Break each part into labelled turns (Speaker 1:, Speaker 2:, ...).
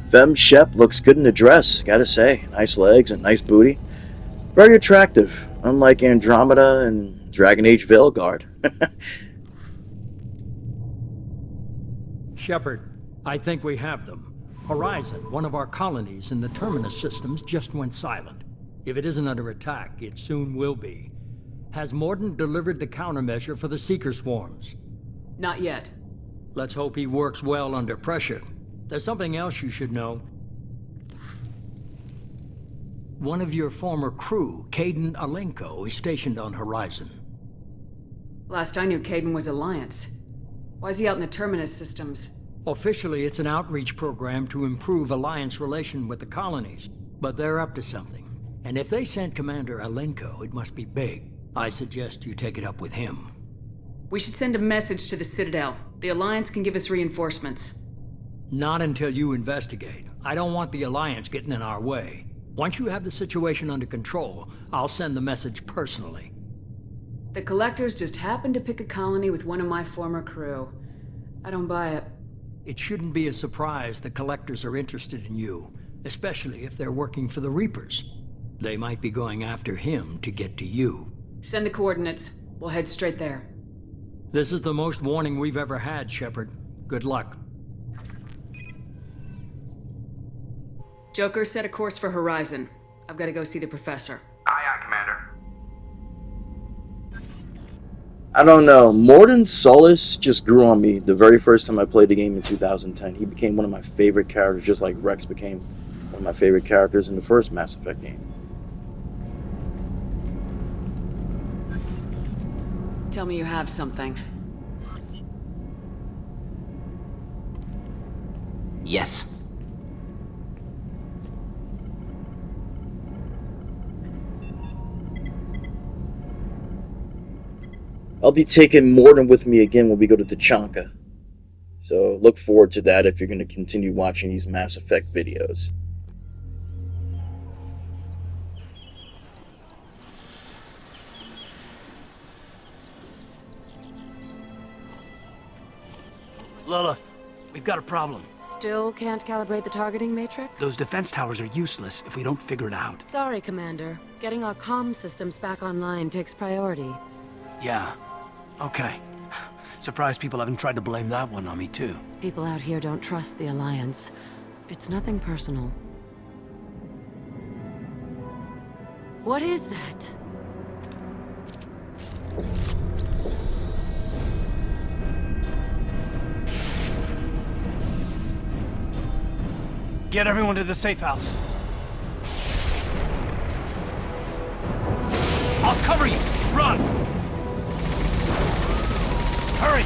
Speaker 1: Femme Shep looks good in a dress, gotta say. Nice legs and nice booty. Very attractive, unlike Andromeda and Dragon Age Veilguard.
Speaker 2: Shephard, I think we have them. Horizon, one of our colonies in the Terminus systems, just went silent. If it isn't under attack, it soon will be. Has Morden delivered the countermeasure for the Seeker swarms?
Speaker 3: Not yet.
Speaker 2: Let's hope he works well under pressure. There's something else you should know. One of your former crew, Caden Alenko, is stationed on Horizon.
Speaker 3: Last I knew, Caden was Alliance. Why is he out in the Terminus systems?
Speaker 2: Officially, it's an outreach program to improve Alliance relation with the colonies, but they're up to something. And if they sent Commander Alenko, it must be big. I suggest you take it up with him.
Speaker 3: We should send a message to the Citadel. The Alliance can give us reinforcements.
Speaker 2: Not until you investigate. I don't want the Alliance getting in our way. Once you have the situation under control, I'll send the message personally.
Speaker 3: The Collectors just happened to pick a colony with one of my former crew. I don't buy it.
Speaker 2: It shouldn't be a surprise the Collectors are interested in you, especially if they're working for the Reapers. They might be going after him to get to you.
Speaker 3: Send the coordinates. We'll head straight there.
Speaker 2: This is the most warning we've ever had, Shephard. Good luck.
Speaker 3: Joker, set a course for Horizon. I've got to go see the Professor.
Speaker 4: Aye, aye, Commander.
Speaker 1: I don't know. Morden Solis just grew on me the very first time I played the game in 2010. He became one of my favorite characters, just like Rex became one of my favorite characters in the first Mass Effect game.
Speaker 3: Tell me you have something.
Speaker 4: Yes.
Speaker 1: I'll be taking Morden with me again when we go to Tachanka. So look forward to that if you're going to continue watching these Mass Effect videos.
Speaker 5: Lilith, we've got a problem.
Speaker 6: Still can't calibrate the targeting matrix?
Speaker 5: Those defense towers are useless if we don't figure it out.
Speaker 6: Sorry, Commander. Getting our comm systems back online takes priority.
Speaker 5: Yeah. Okay. Surprised people haven't tried to blame that one on me, too.
Speaker 6: People out here don't trust the Alliance. It's nothing personal. What is that?
Speaker 5: Get everyone to the safe house. I'll cover you! Run! Hurry!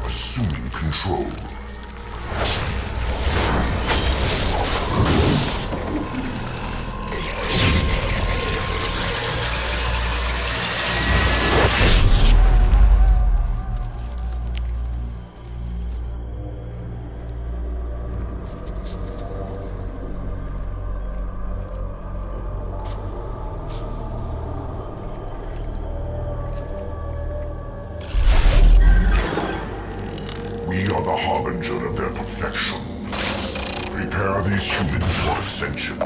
Speaker 7: Assuming control. We are the harbinger of their perfection. Prepare these humans for ascension.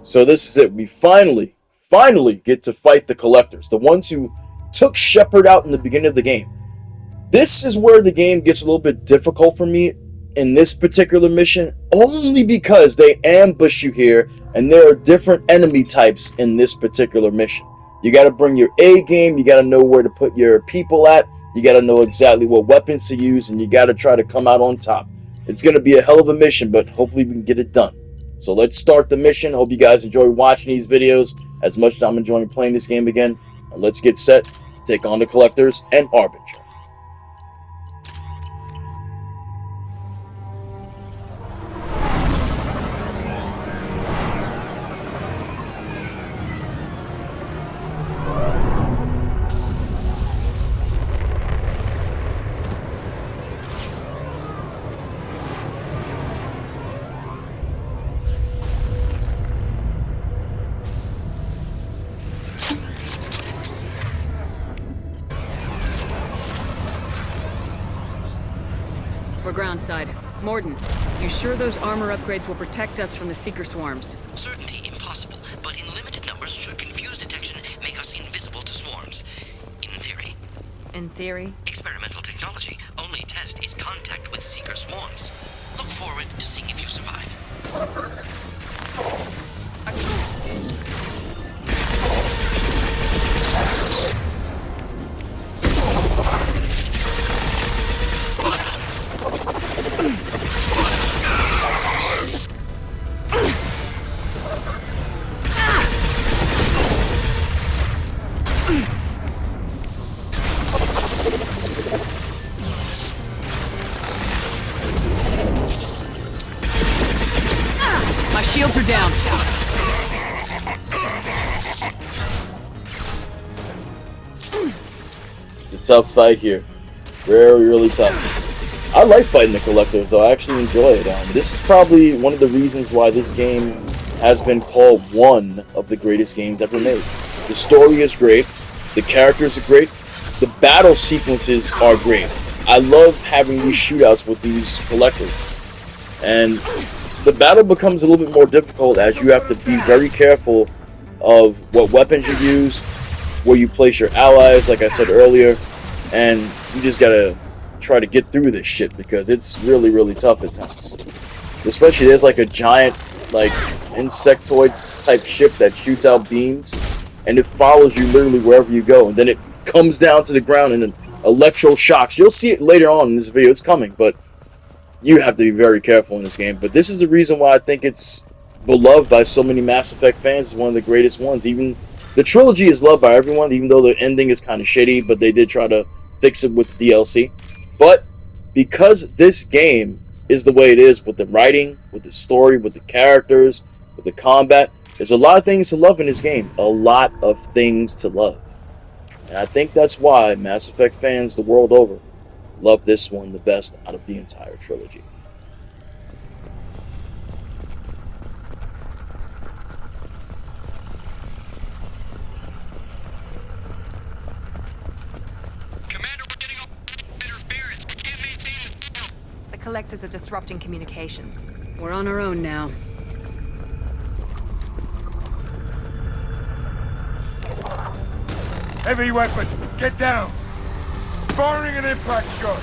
Speaker 1: So this is it. We finally get to fight the collectors, the ones who took Shephard out in the beginning of the game. This is where the game gets a little bit difficult for me in this particular mission, only because they ambush you here, and there are different enemy types in this particular mission. You got to bring your A game, you got to know where to put your people at, you got to know exactly what weapons to use, and you got to try to come out on top. It's going to be a hell of a mission, but hopefully we can get it done. So let's start the mission. Hope you guys enjoy watching these videos as much as I'm enjoying playing this game again. And let's get set to take on the collectors and Harbinger.
Speaker 3: We're groundside. Morden, you sure those armor upgrades will protect us from the Seeker swarms?
Speaker 4: Certainty impossible, but in limited numbers should confuse detection make us invisible to swarms. In theory.
Speaker 3: In theory?
Speaker 4: Experimental technology. Only test is contact with Seeker swarms. Look forward to seeing if you survive.
Speaker 3: My shields are down.
Speaker 1: It's a tough fight here. Really tough. I like fighting the collectors, though. I actually enjoy it. This is probably one of the reasons why this game has been called one of the greatest games ever made. The story is great. The characters are great. The battle sequences are great. I love having these shootouts with these collectors. And the battle becomes a little bit more difficult as you have to be very careful of what weapons you use, where you place your allies, like I said earlier, and you just gotta try to get through this shit because it's really tough at times. Especially there's like a giant like insectoid type ship that shoots out beams, and it follows you literally wherever you go, and then it comes down to the ground and then electroshocks. You'll see it later on in this video. It's coming, but you have to be very careful in this game. But this is the reason why I think it's beloved by so many Mass Effect fans. It's one of the greatest ones. Even the trilogy is loved by everyone, even though the ending is kind of shitty, but they did try to fix it with the DLC. But because this game is the way it is, with the writing, with the story, with the characters, with the combat, there's a lot of things to love in this game. A lot of things to love. And I think that's why Mass Effect fans the world over love this one the best out of the entire trilogy.
Speaker 8: Commander, we're getting interference. We can't maintain the field.
Speaker 6: The collectors are disrupting communications.
Speaker 3: We're on our own now.
Speaker 8: Heavy weapon, get down. Firing an impact gun.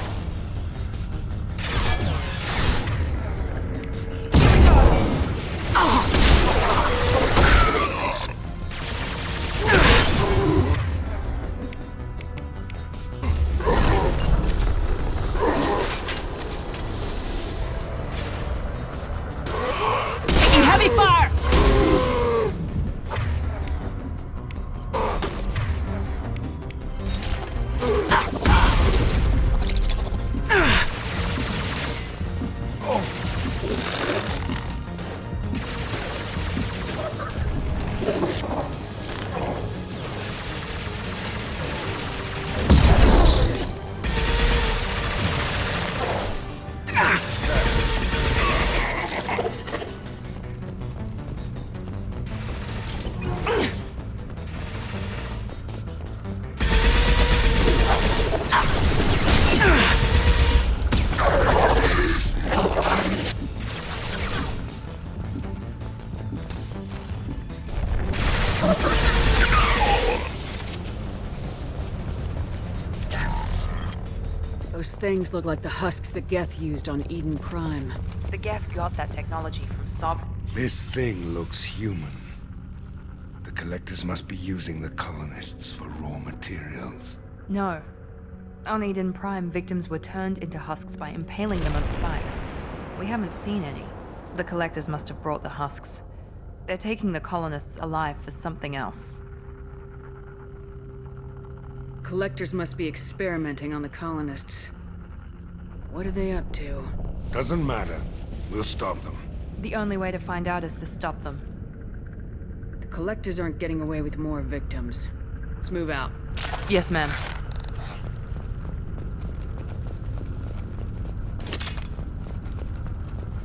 Speaker 3: Taking heavy fire! things look like the husks that Geth used on Eden Prime.
Speaker 9: The Geth got that technology from Sovereign.
Speaker 10: This thing looks human. The Collectors must be using the colonists for raw materials.
Speaker 9: No. On Eden Prime, victims were turned into husks by impaling them on spikes. We haven't seen any. The Collectors must have brought the husks. They're taking the colonists alive for something else.
Speaker 3: Collectors must be experimenting on the colonists. What are they up to?
Speaker 10: Doesn't matter. We'll stop them.
Speaker 9: The only way to find out is to stop them.
Speaker 3: The Collectors aren't getting away with more victims. Let's move out.
Speaker 9: Yes, ma'am.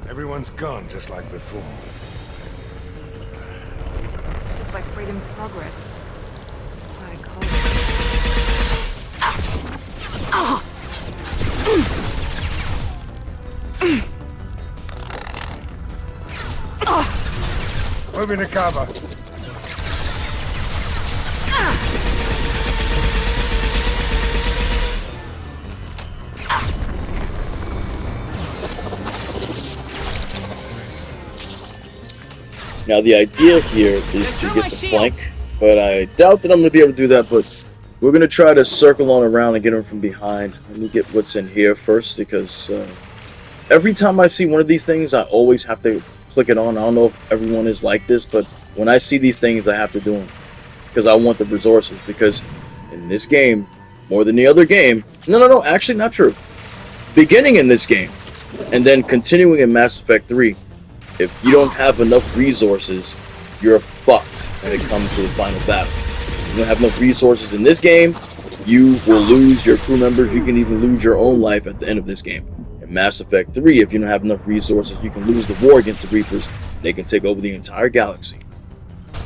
Speaker 10: Everyone's gone just like before.
Speaker 9: Just like freedom's progress. Entire colony.
Speaker 10: Moving to cover.
Speaker 1: Now the idea here is to get the flank, but I doubt that I'm going to be able to do that, but we're going to try to circle on around and get him from behind. Let me get what's in here first, because every time I see one of these things, I always have to click it on. I don't know if everyone is like this, but when I see these things, I have to do them, because I want the resources, because in this game, more than the other game, no, actually not true. Beginning in this game, and then continuing in Mass Effect 3, if you don't have enough resources, you're fucked when it comes to the final battle. If you don't have enough resources in this game, you will lose your crew members. You can even lose your own life at the end of this game. In Mass Effect 3, if you don't have enough resources, you can lose the war against the Reapers. They can take over the entire galaxy.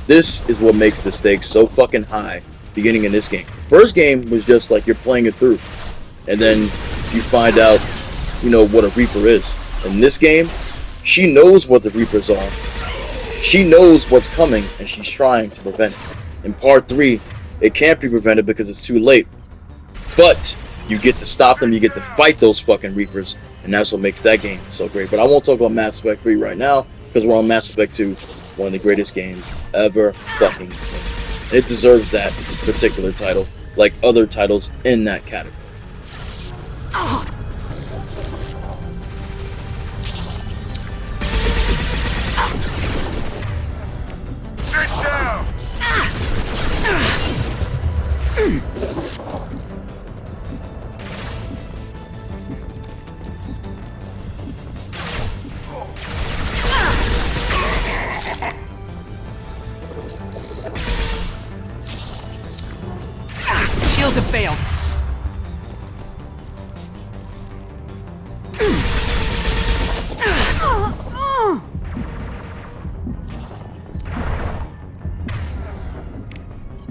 Speaker 1: This is what makes the stakes so fucking high beginning in this game. The first game was just like you're playing it through. And then you find out, you know, what a Reaper is. In this game, she knows what the Reapers are. She knows what's coming, and she's trying to prevent it. In Part 3, it can't be prevented because it's too late. But you get to stop them, you get to fight those fucking Reapers, and that's what makes that game so great. But I won't talk about Mass Effect 3 right now, because we're on Mass Effect 2, one of the greatest games ever fucking made. And it deserves that particular title, like other titles in that category.
Speaker 9: Shields have failed.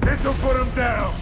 Speaker 10: This'll put him down.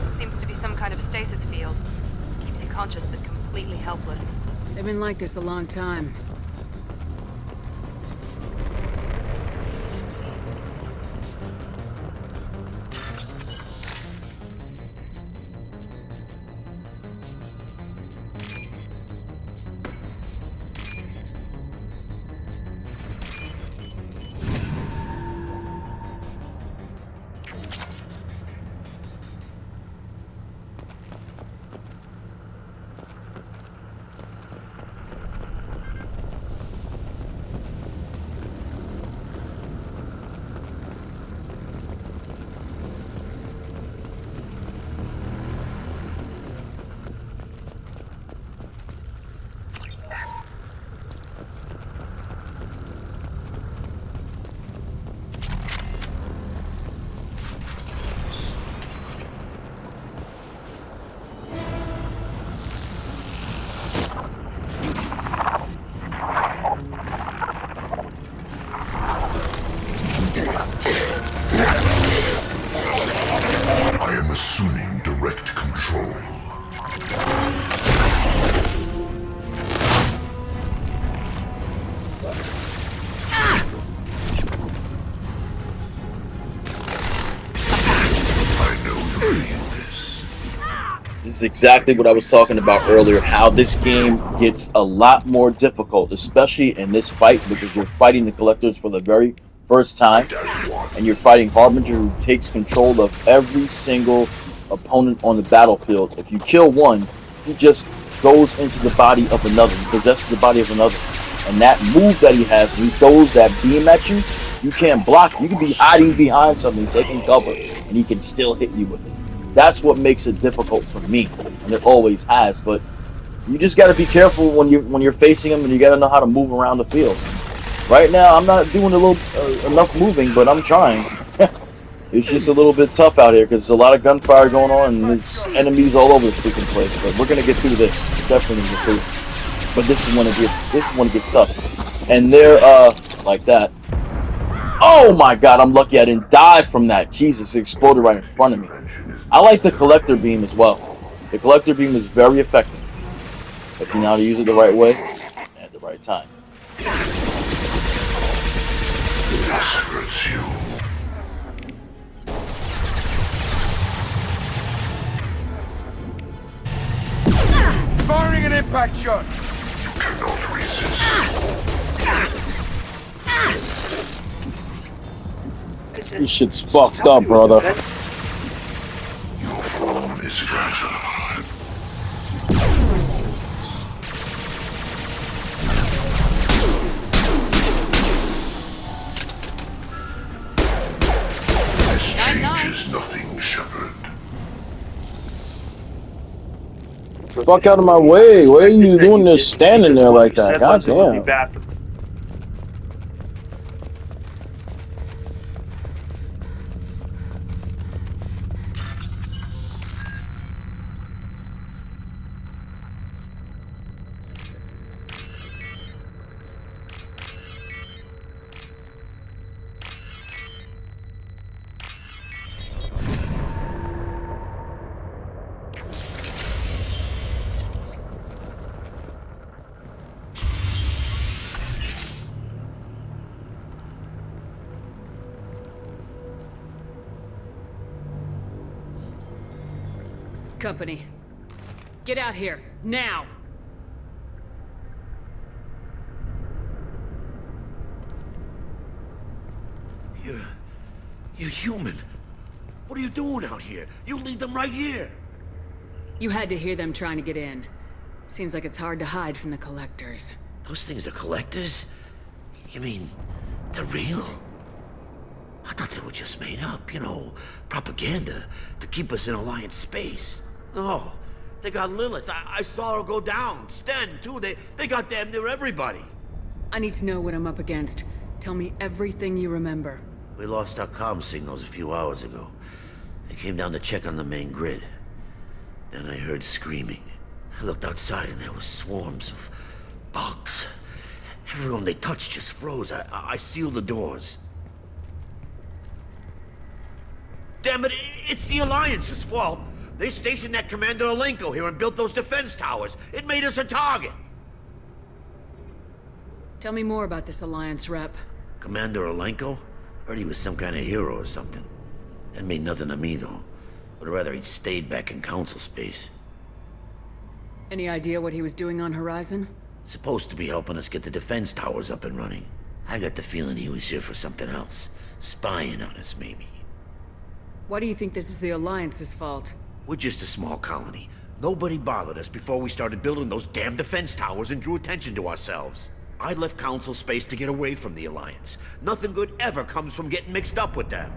Speaker 9: Seems to be some kind of stasis field. Keeps you conscious but completely helpless.
Speaker 3: They've been like this a long time.
Speaker 1: This is exactly what I was talking about earlier, how this game gets a lot more difficult, especially in this fight, because you're fighting the collectors for the very first time, and you're fighting Harbinger, who takes control of every single opponent on the battlefield. If you kill one, he just goes into the body of another, he possesses the body of another. And that move that he has, when he throws that beam at you, you can't block. You can be hiding behind something, taking cover, and he can still hit you with it. That's what makes it difficult for me, and it always has. But you just got to be careful when you're facing him, and you got to know how to move around the field. Right now, I'm not doing enough moving, but I'm trying. It's just a little bit tough out here because there's a lot of gunfire going on, and there's enemies all over the freaking place. But we're gonna get through this. We're definitely gonna get through it. But this is when it gets tough, and they're like that. Oh my God! I'm lucky I didn't die from that. Jesus, it exploded right in front of me. I like the collector beam as well. The collector beam is very effective if you know how to use it the right way at the right time.
Speaker 7: This hurts you.
Speaker 10: Firing an impact shot!
Speaker 7: You cannot resist.
Speaker 1: This shit's fucked up, brother.
Speaker 7: Your form is fragile. This changes nothing, Shepherd.
Speaker 1: Fuck out of my way. What are you doing there standing there like that? God damn.
Speaker 3: Company. Get out here, now!
Speaker 10: You're human. What are you doing out here? You lead them right here.
Speaker 3: You had to hear them trying to get in. Seems like it's hard to hide from the collectors.
Speaker 10: Those things are collectors? You mean, they're real? I thought they were just made up, you know, propaganda to keep us in Alliance space. No, they got Lilith. I saw her go down. Sten, too. They got damn near everybody.
Speaker 3: I need to know what I'm up against. Tell me everything you remember.
Speaker 10: We lost our comm signals a few hours ago. I came down to check on the main grid. Then I heard screaming. I looked outside and there were swarms of bugs. Everyone they touched just froze. I sealed the doors. Damn it, it's the Alliance's fault. They stationed that Commander Alenko here and built those defense towers. It made us a target.
Speaker 3: Tell me more about this Alliance rep.
Speaker 10: Commander Alenko? Heard he was some kind of hero or something. That made nothing to me, though. Would rather he'd stayed back in Council space.
Speaker 3: Any idea what he was doing on Horizon?
Speaker 10: Supposed to be helping us get the defense towers up and running. I got the feeling he was here for something else. Spying on us, maybe.
Speaker 3: Why do you think this is the Alliance's fault?
Speaker 10: We're just a small colony. Nobody bothered us before we started building those damn defense towers and drew attention to ourselves. I left Council space to get away from the Alliance. Nothing good ever comes from getting mixed up with them.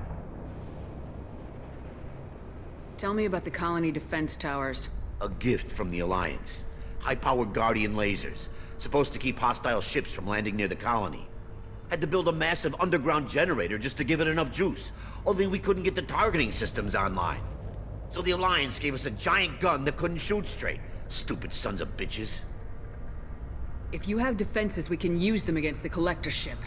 Speaker 3: Tell me about the colony defense towers.
Speaker 10: A gift from the Alliance. High-powered Guardian lasers. Supposed to keep hostile ships from landing near the colony. Had to build a massive underground generator just to give it enough juice. Only we couldn't get the targeting systems online. So the Alliance gave us a giant gun that couldn't shoot straight. Stupid sons of bitches.
Speaker 3: If you have defenses, we can use them against the Collector ship.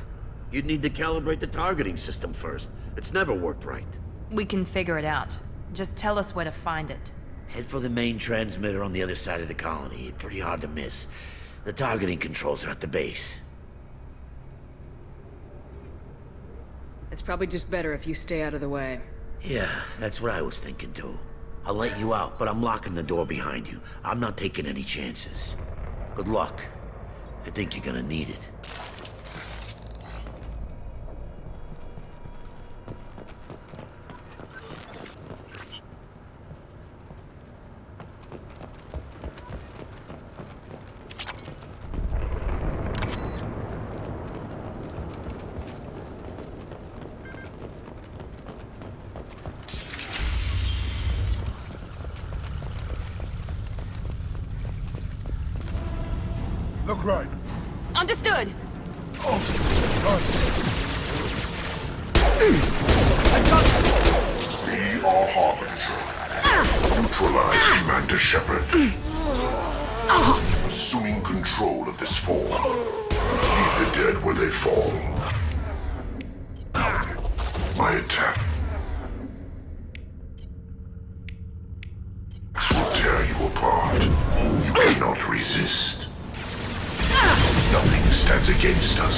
Speaker 10: You'd need to calibrate the targeting system first. It's never worked right.
Speaker 9: We can figure it out. Just tell us where to find it.
Speaker 10: Head for the main transmitter on the other side of the colony. Pretty hard to miss. The targeting controls are at the base.
Speaker 3: It's probably just better if you stay out of the way.
Speaker 10: Yeah, that's what I was thinking too. I'll let you out, but I'm locking the door behind you. I'm not taking any chances. Good luck. I think you're gonna need it.
Speaker 7: Look right.
Speaker 9: Understood.
Speaker 7: We are Harbinger. Neutralize Commander Shephard. Assuming control of this form. Leave the dead where they fall. My attack will tear you apart. You cannot resist. Nothing stands against us.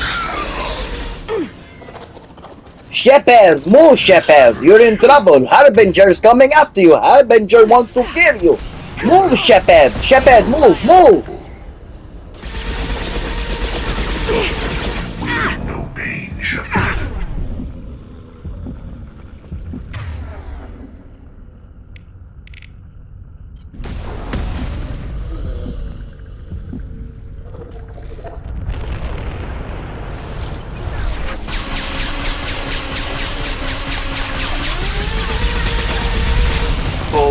Speaker 11: Shepherd, move, Shepherd! You're in trouble! Harbinger's coming after you! Harbinger wants to kill you! Move, Shepherd! Shepherd, move! Move!
Speaker 7: No pain, Shepherd.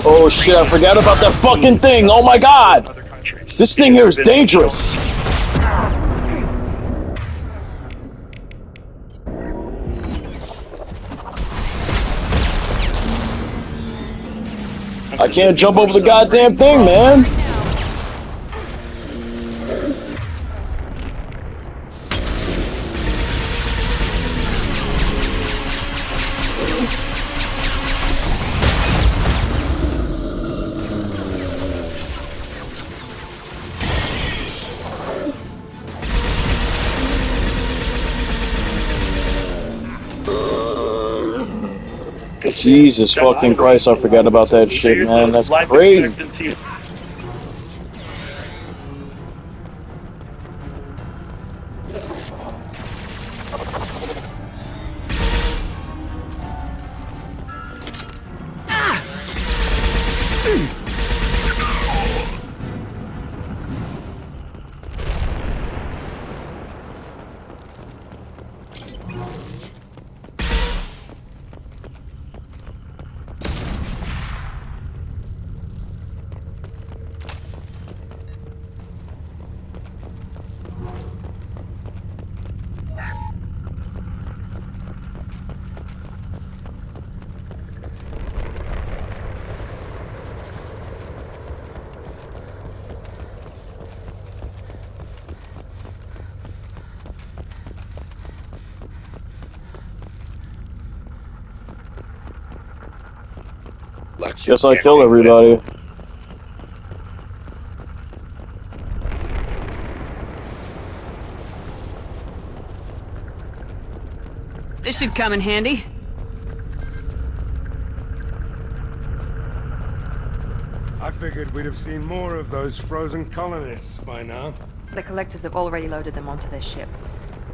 Speaker 1: Oh shit, I forgot about that fucking thing! Oh my god! This thing here is dangerous! I can't jump over the goddamn thing, man! Jesus fucking Christ, I forgot about that shit, man. That's crazy. Guess I killed everybody.
Speaker 3: This should come in handy.
Speaker 12: I figured we'd have seen more of those frozen colonists by now.
Speaker 9: The collectors have already loaded them onto their ship.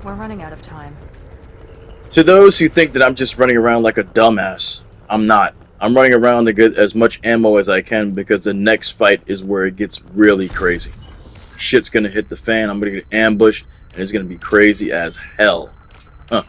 Speaker 9: We're running out of time.
Speaker 1: To those who think that I'm just running around like a dumbass, I'm not. I'm running around to get as much ammo as I can because the next fight is where it gets really crazy. Shit's gonna hit the fan, I'm gonna get ambushed, and it's gonna be crazy as hell. Huh.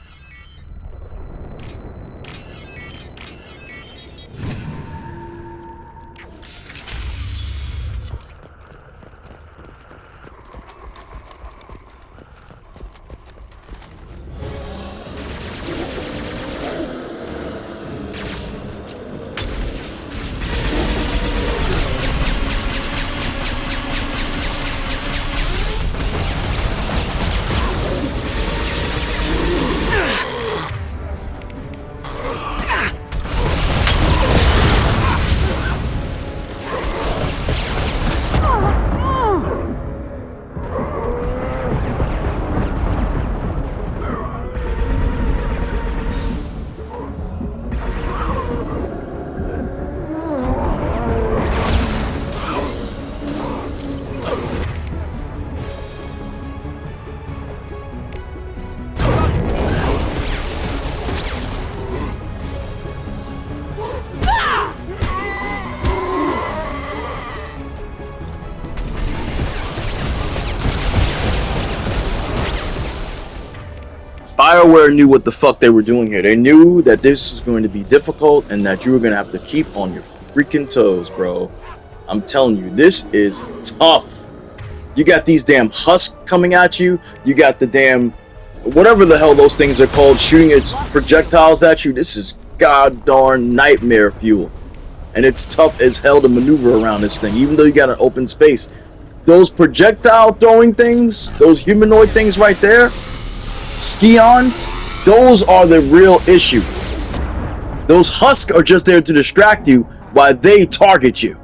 Speaker 1: BioWare knew what the fuck they were doing here. They knew that this was going to be difficult and that you were going to have to keep on your freaking toes, bro. I'm telling you, this is tough. You got these damn husks coming at you. You got the damn, whatever the hell those things are called, shooting its projectiles at you. This is god darn nightmare fuel. And it's tough as hell to maneuver around this thing, even though you got an open space. Those projectile throwing things, those humanoid things right there, Scions, those are the real issue. Those husks are just there to distract you while they target you.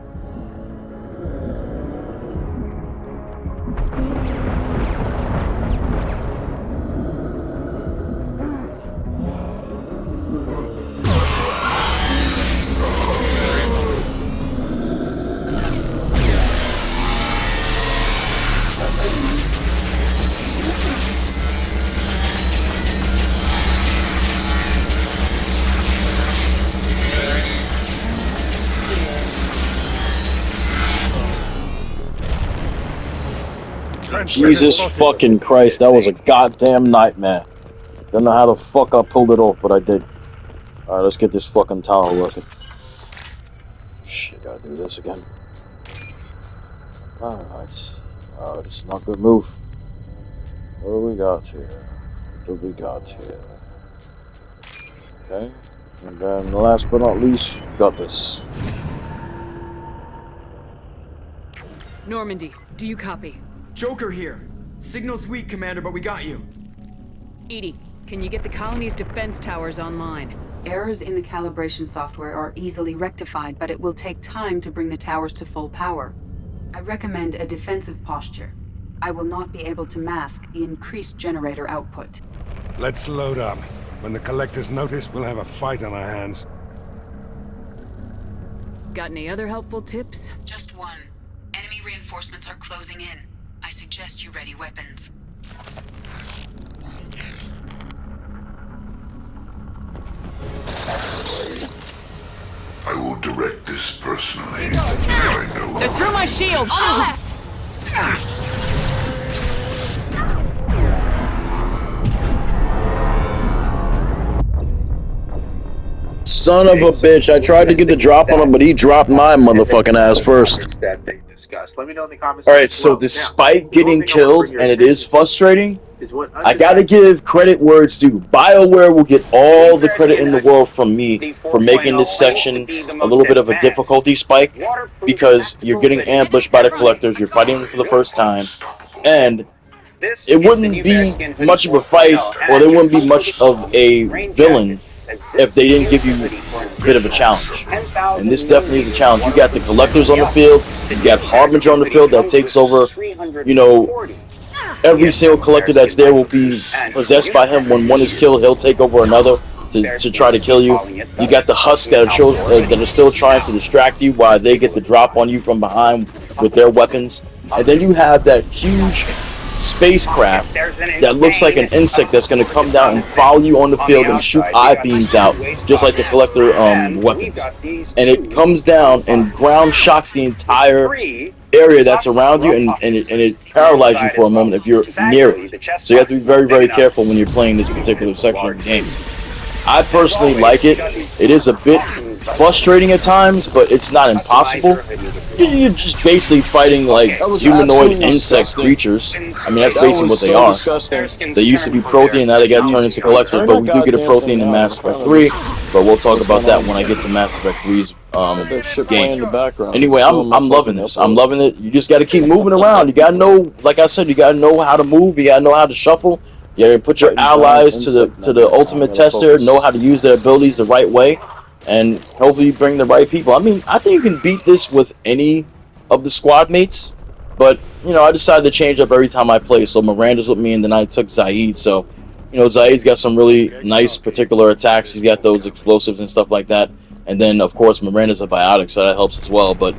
Speaker 1: Jesus fucking Christ, that was a goddamn nightmare. Don't know how the fuck I pulled it off, but I did. Alright, let's get this fucking tower working. Shit, gotta do this again. Alright. Alright, it's not a good move. What do we got here? What do we got here? Okay. And then last but not least, we got this.
Speaker 3: Normandy, do you copy?
Speaker 13: Joker here. Signal's weak, Commander, but we got you.
Speaker 3: Edie, can you get the colony's defense towers online?
Speaker 14: Errors in the calibration software are easily rectified, but it will take time to bring the towers to full power. I recommend a defensive posture. I will not be able to mask the increased generator output.
Speaker 12: Let's load up. When the Collectors notice, we'll have a fight on our hands.
Speaker 3: Got any other helpful tips?
Speaker 14: Just one. Enemy reinforcements are closing in. I suggest you ready weapons.
Speaker 7: I will direct this personally. I know.
Speaker 3: They're through my shield! On the left!
Speaker 1: Son of a bitch, I tried to get the drop on him, but he dropped my motherfucking ass first.
Speaker 15: That they discussed. Let me know in the comments.
Speaker 1: Alright, so despite getting killed, and it is frustrating, I gotta give credit where it's due. BioWare will get all the credit in the world from me for making this section a little bit of a difficulty spike, because you're getting ambushed by the Collectors, you're fighting them for the first time, and it wouldn't be much of a fight, or there wouldn't be much of a villain if they didn't give you a bit of a challenge. And this definitely is a challenge. You got the Collectors on the field, you got Harbinger on the field that takes over, you know, every single Collector that's there will be possessed by him. When one is killed, he'll take over another to try to kill you. You got the husks that are still trying to distract you while they get the drop on you from behind with their weapons. And then you have that huge spacecraft that looks like an insect that's going to come down and follow you on the field and shoot eye beams out, just like the Collector weapons. And it comes down and ground shocks the entire area that's around you, and it paralyzes you for a moment if you're near it. So you have to be very, very careful when you're playing this particular section of the game. I personally like it. It is a bit frustrating at times, but it's not impossible. You're just basically fighting like humanoid insect creatures. I mean, that's basically what they are. They used to be Protean, now they got turned into Collectors, but we do get a Protean in Mass Effect 3, but we'll talk about that when I get to Mass Effect 3's game. Anyway, I'm loving this. I'm loving it. You just got to keep moving around. You got to know, like I said, you got to know how to move. You got to know how to shuffle. You got to put your allies to the ultimate tester, know how to use their abilities the right way, and hopefully you bring the right people. I mean, I think you can beat this with any of the squad mates, but, you know, I decided to change up every time I play. So Miranda's with me, and then I took Zaid. So, you know, Zaid's got some really nice particular attacks. He's got those explosives and stuff like that. And then, of course, Miranda's a biotic, so that helps as well. But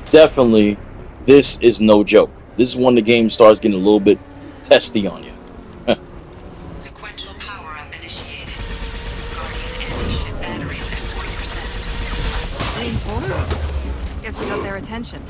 Speaker 1: definitely, this is no joke. This is when the game starts getting a little bit testy on you.
Speaker 14: Sequential power-up initiated. Guardian anti-ship batteries at 40%.
Speaker 9: Reinforcement? Guess we got their attention.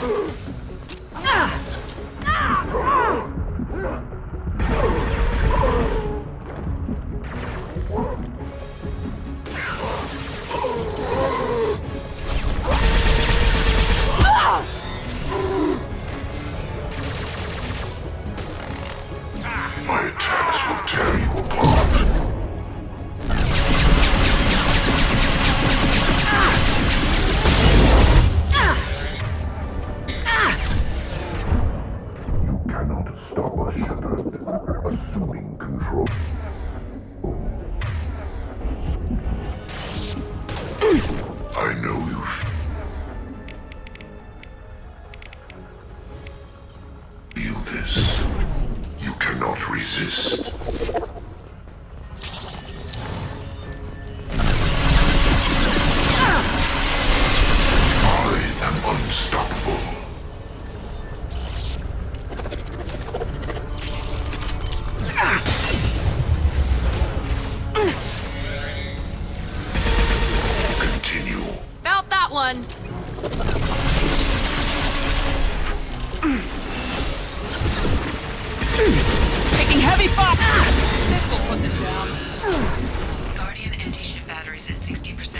Speaker 7: resist. I am unstoppable. Continue.
Speaker 9: Felt that one.
Speaker 5: Taking heavy fire! This will put them down.
Speaker 14: Guardian anti-ship batteries at 60%.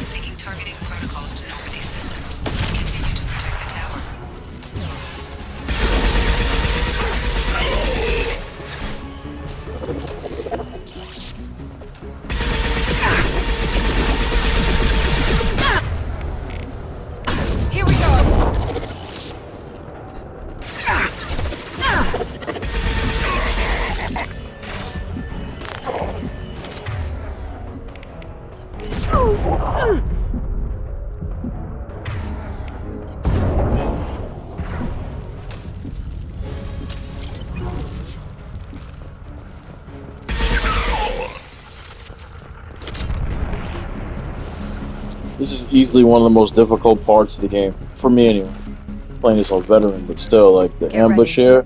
Speaker 14: Seeking targeting protocols to Normandy systems. Continue to protect the tower.
Speaker 9: Here we go.
Speaker 1: This is easily one of the most difficult parts of the game. For me anyway. Playing this on veteran, but still, like, the ambush here,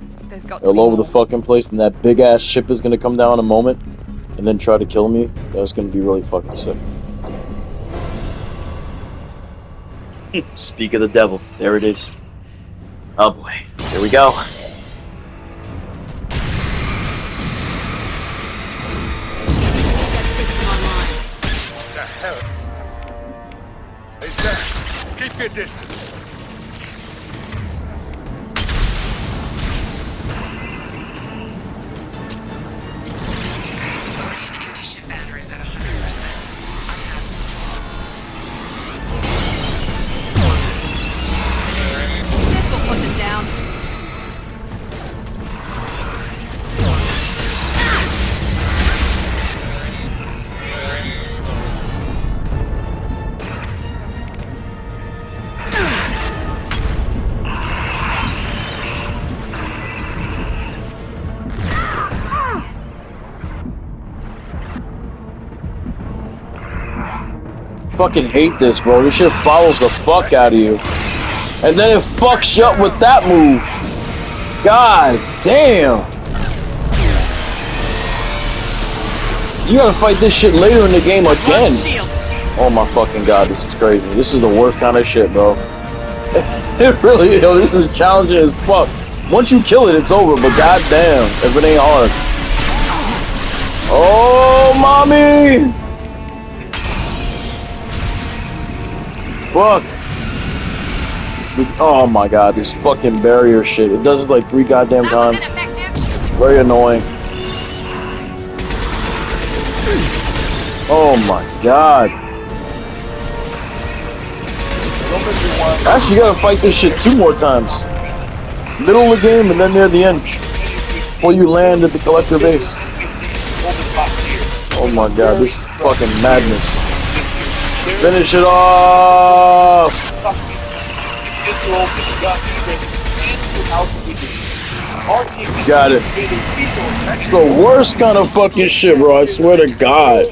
Speaker 1: all over the fucking place, and that big ass ship is gonna come down in a moment, and then try to kill me. That's gonna be really fucking sick. Speak of the devil. There it is. Oh boy. Here we go.
Speaker 12: The hell? Hey, Zach, keep your distance.
Speaker 14: Guardian anti-ship batteries at 100%.
Speaker 9: This will put them down.
Speaker 1: Fucking hate this, bro. This shit follows the fuck out of you. And then it fucks you up with that move. God damn. You gotta fight this shit later in the game again. Oh my fucking god, this is crazy. This is the worst kind of shit, bro. It really is. This is challenging as fuck. Once you kill it, it's over, but goddamn, if it ain't hard. Oh, mommy! Fuck. Oh my god, this fucking barrier shit. It does it like 3 goddamn times. Very annoying. Oh my god. Actually, you gotta fight this shit 2 more times. Middle of the game and then near the end. Before you land at the collector base. Oh my god, this is fucking madness. Finish it off! Got it. It's the worst kind of fucking shit, bro. I swear to God.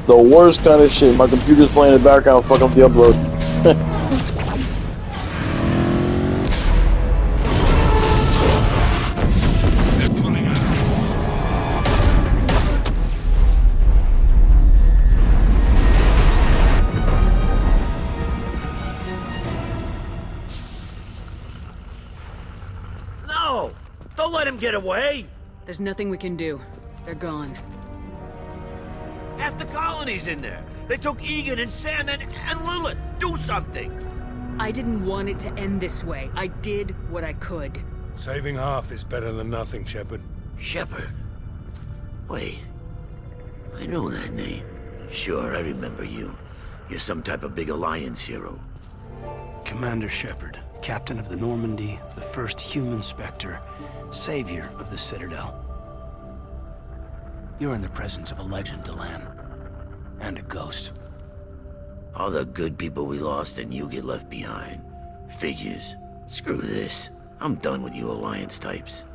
Speaker 1: The worst kind of shit. My computer's playing in the background, fucking up the upload.
Speaker 10: No! Don't let him get away!
Speaker 3: There's nothing we can do. They're gone.
Speaker 10: Half the colony's in there. They took Egan and Sam and Lilith. Do something!
Speaker 3: I didn't want it to end this way. I did what I could.
Speaker 12: Saving half is better than nothing, Shepherd.
Speaker 10: Shepherd? Wait. I know that name. Sure, I remember you. You're some type of big Alliance hero.
Speaker 5: Commander Shephard, captain of the Normandy, the first human Spectre, savior of the Citadel. You're in the presence of a legend, Delan. And a ghost.
Speaker 10: All the good people we lost and you get left behind. Figures. Screw this. I'm done with you Alliance types.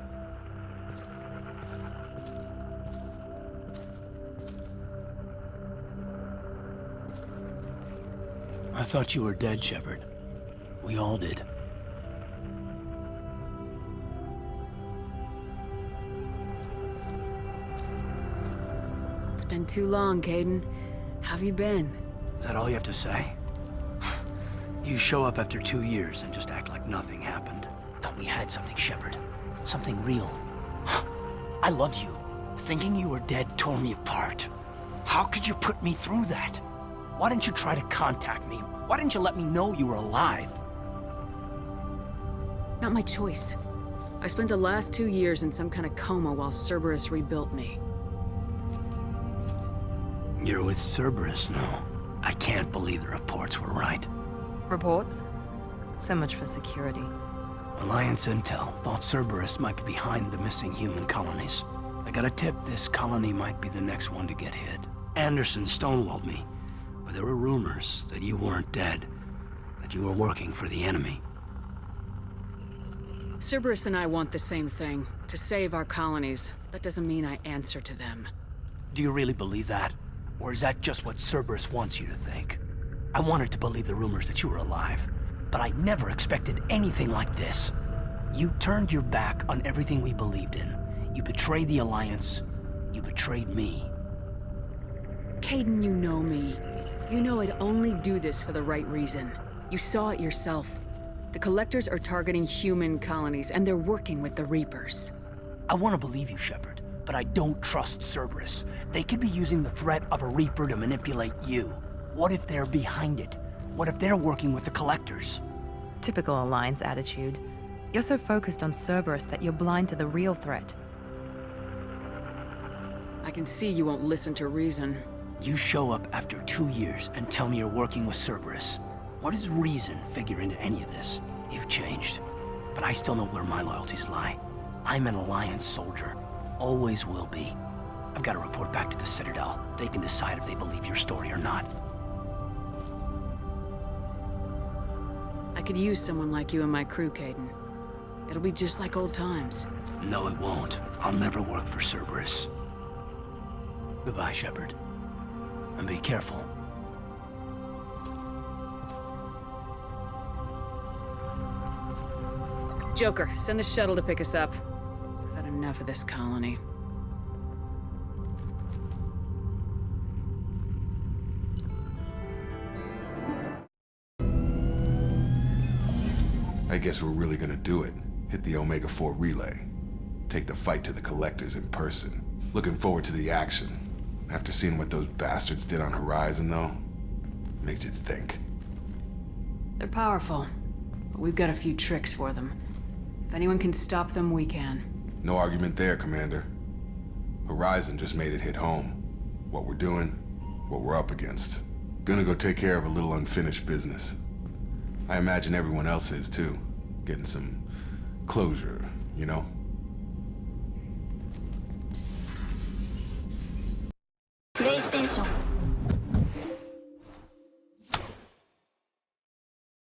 Speaker 5: I thought you were dead, Shephard. We all did.
Speaker 3: It's been too long, Caden. How have you been?
Speaker 5: Is that all you have to say? You show up after 2 years and just act like nothing happened. Thought we had something, Shephard. Something real. I loved you. Thinking you were dead tore me apart. How could you put me through that? Why didn't you try to contact me? Why didn't you let me know you were alive?
Speaker 3: Not my choice. I spent the last 2 years in some kind of coma while Cerberus rebuilt me.
Speaker 5: You're with Cerberus now. I can't believe the reports were right.
Speaker 9: Reports? So much for security.
Speaker 5: Alliance Intel thought Cerberus might be behind the missing human colonies. I got a tip this colony might be the next one to get hit. Anderson stonewalled me, but there were rumors that you weren't dead, that you were working for the enemy.
Speaker 3: Cerberus and I want the same thing, to save our colonies. That doesn't mean I answer to them.
Speaker 5: Do you really believe that? Or is that just what Cerberus wants you to think? I wanted to believe the rumors that you were alive, but I never expected anything like this. You turned your back on everything we believed in. You betrayed the Alliance. You betrayed me.
Speaker 3: Caden, you know me. You know I'd only do this for the right reason. You saw it yourself. The Collectors are targeting human colonies, and they're working with the Reapers.
Speaker 5: I want to believe you, Shephard, but I don't trust Cerberus. They could be using the threat of a Reaper to manipulate you. What if they're behind it? What if they're working with the Collectors?
Speaker 9: Typical Alliance attitude. You're so focused on Cerberus that you're blind to the real threat.
Speaker 3: I can see you won't listen to reason.
Speaker 5: You show up after 2 years and tell me you're working with Cerberus. What does reason figure into any of this? You've changed, but I still know where my loyalties lie. I'm an Alliance soldier. Always will be. I've got to report back to the Citadel. They can decide if they believe your story or not.
Speaker 3: I could use someone like you in my crew, Caden. It'll be just like old times.
Speaker 5: No, it won't. I'll never work for Cerberus. Goodbye, Shephard. And be careful.
Speaker 3: Joker, send the shuttle to pick us up. I've had enough of this colony.
Speaker 7: I guess we're really gonna do it. Hit the Omega-4 relay. Take the fight to the Collectors in person. Looking forward to the action. After seeing what those bastards did on Horizon, though, makes you think.
Speaker 3: They're powerful, but we've got a few tricks for them. If anyone can stop them, we can.
Speaker 7: No argument there, Commander. Horizon just made it hit home. What we're doing, what we're up against. Gonna go take care of a little unfinished business. I imagine everyone else is, too. Getting some closure, you know?
Speaker 16: PlayStation